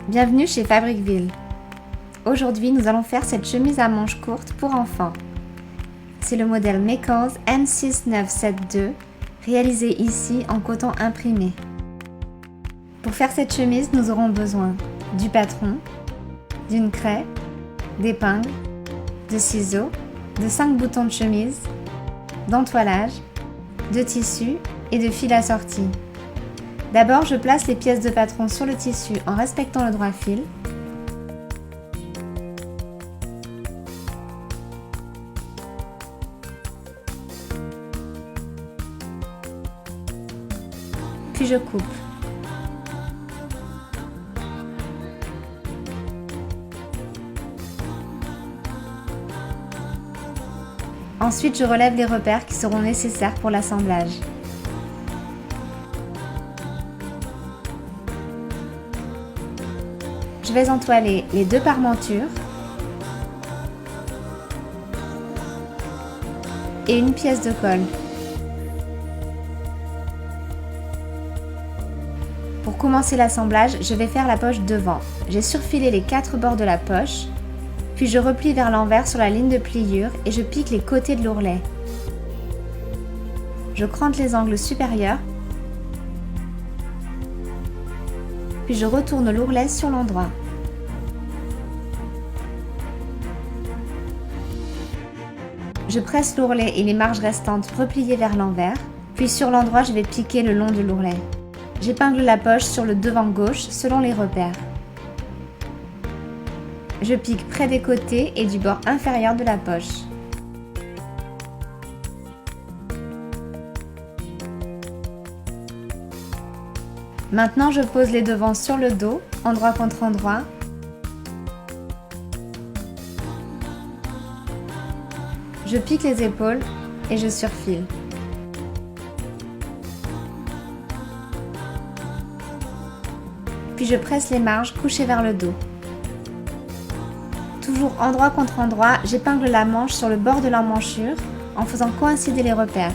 Bienvenue chez Fabriqueville. Aujourd'hui, nous allons faire cette chemise à manches courtes pour enfants. C'est le modèle Meckers N6972, réalisé ici en coton imprimé. Pour faire cette chemise, nous aurons besoin du patron, d'une craie, d'épingles, de ciseaux, de 5 boutons de chemise, d'entoilage, de tissu et de fil assorti. D'abord, je place les pièces de patron sur le tissu en respectant le droit fil. Puis je coupe. Ensuite, je relève les repères qui seront nécessaires pour l'assemblage. Je vais entoiler les 2 parmentures et une pièce de colle. Pour commencer l'assemblage, je vais faire la poche devant. J'ai surfilé les 4 bords de la poche, puis je replie vers l'envers sur la ligne de pliure et je pique les côtés de l'ourlet. Je crante les angles supérieurs, puis je retourne l'ourlet sur l'endroit. Je presse l'ourlet et les marges restantes repliées vers l'envers, puis sur l'endroit je vais piquer le long de l'ourlet. J'épingle la poche sur le devant gauche selon les repères. Je pique près des côtés et du bord inférieur de la poche. Maintenant, je pose les devants sur le dos, endroit contre endroit. Je pique les épaules et je surfile. Puis je presse les marges couchées vers le dos. Toujours endroit contre endroit, j'épingle la manche sur le bord de l'emmanchure en faisant coïncider les repères.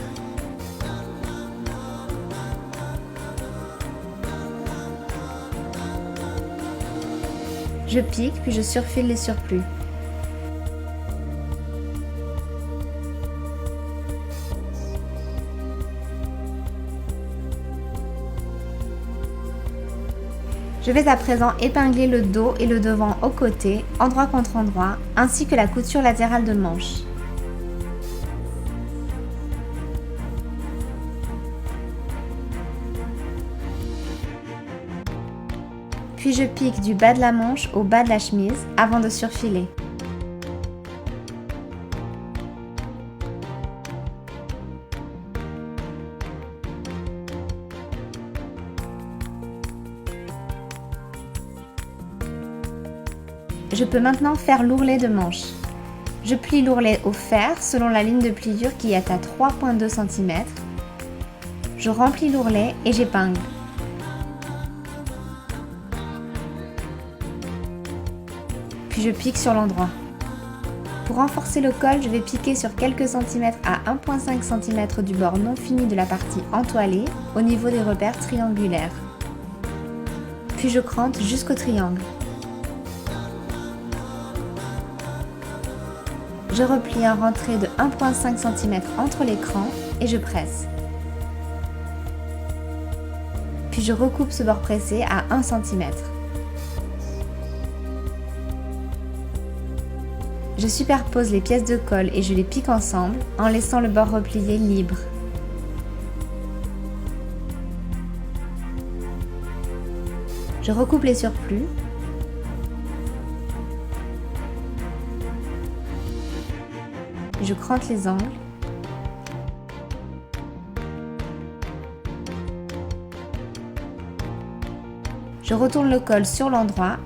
Je pique puis je surfile les surplus. Je vais à présent épingler le dos et le devant aux côtés, endroit contre endroit, ainsi que la couture latérale de manche. Puis je pique du bas de la manche au bas de la chemise avant de surfiler. Je peux maintenant faire l'ourlet de manche. Je plie l'ourlet au fer selon la ligne de pliure qui est à 3,2 cm. Je remplis l'ourlet et j'épingle. Puis je pique sur l'endroit. Pour renforcer le col, je vais piquer sur quelques centimètres à 1,5 cm du bord non fini de la partie entoilée au niveau des repères triangulaires. Puis je crante jusqu'au triangle. Je replie un rentré de 1,5 cm entre les crans et je presse. Puis je recoupe ce bord pressé à 1 cm. Je superpose les pièces de colle et je les pique ensemble en laissant le bord replié libre. Je recoupe les surplus. Je crante les angles. Je retourne le col sur l'endroit.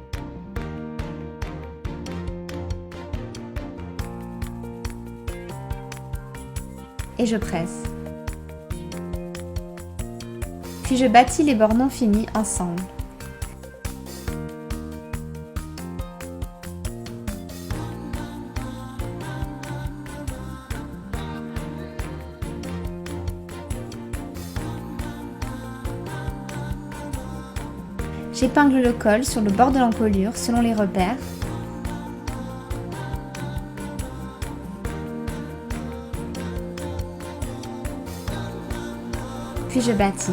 Et je presse. Puis je bâtis les bords non finis ensemble. J'épingle le col sur le bord de l'encolure selon les repères. Puis je bâtis.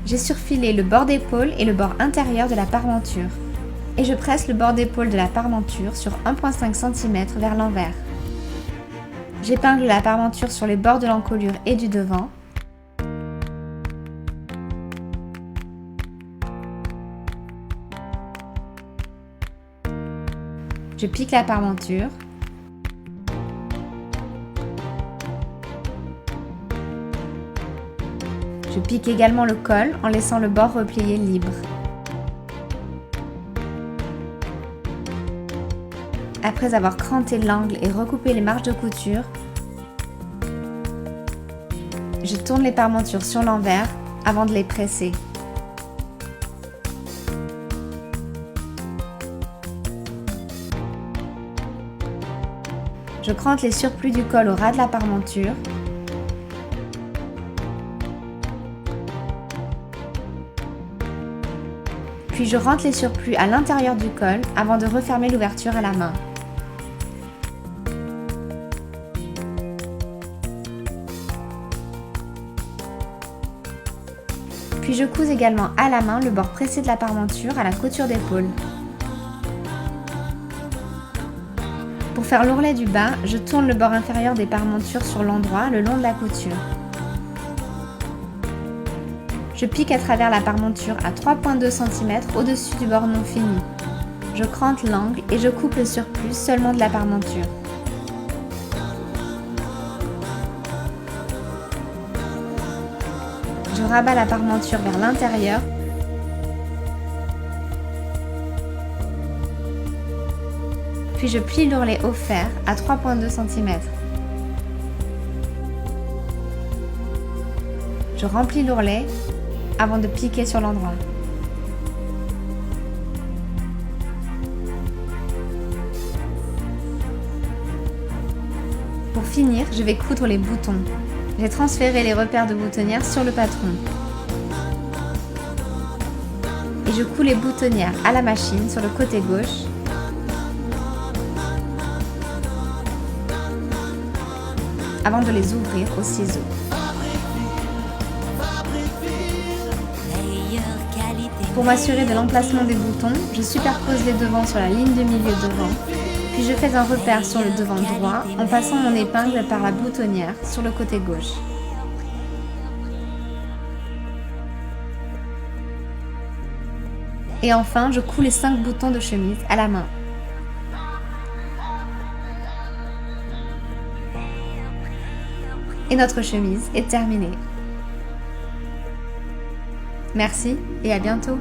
J'ai surfilé le bord d'épaule et le bord intérieur de la parmenture. Et je presse le bord d'épaule de la parmenture sur 1,5 cm vers l'envers. J'épingle la parmenture sur les bords de l'encolure et du devant. Je pique la parmenture. Je pique également le col en laissant le bord replié libre. Après avoir cranté l'angle et recoupé les marges de couture, je tourne les parmentures sur l'envers avant de les presser. Je crante les surplus du col au ras de la parmenture. Puis je rentre les surplus à l'intérieur du col avant de refermer l'ouverture à la main. Puis je couse également à la main le bord pressé de la parmenture à la couture d'épaule. Pour faire l'ourlet du bas, je tourne le bord inférieur des parmentures sur l'endroit le long de la couture. Je pique à travers la parmenture à 3,2 cm au-dessus du bord non fini. Je crante l'angle et je coupe le surplus seulement de la parmenture. Je rabats la parmenture vers l'intérieur. Puis je plie l'ourlet au fer à 3,2 cm. Je remplis l'ourlet avant de piquer sur l'endroit. Pour finir, je vais coudre les boutons. J'ai transféré les repères de boutonnière sur le patron. Et je couds les boutonnières à la machine sur le côté gauche. Avant de les ouvrir au ciseau. Pour m'assurer de l'emplacement des boutons, je superpose les devants sur la ligne de milieu devant, puis je fais un repère sur le devant droit en passant mon épingle par la boutonnière sur le côté gauche. Et enfin, je couds les 5 boutons de chemise à la main. Et notre chemise est terminée. Merci et à bientôt.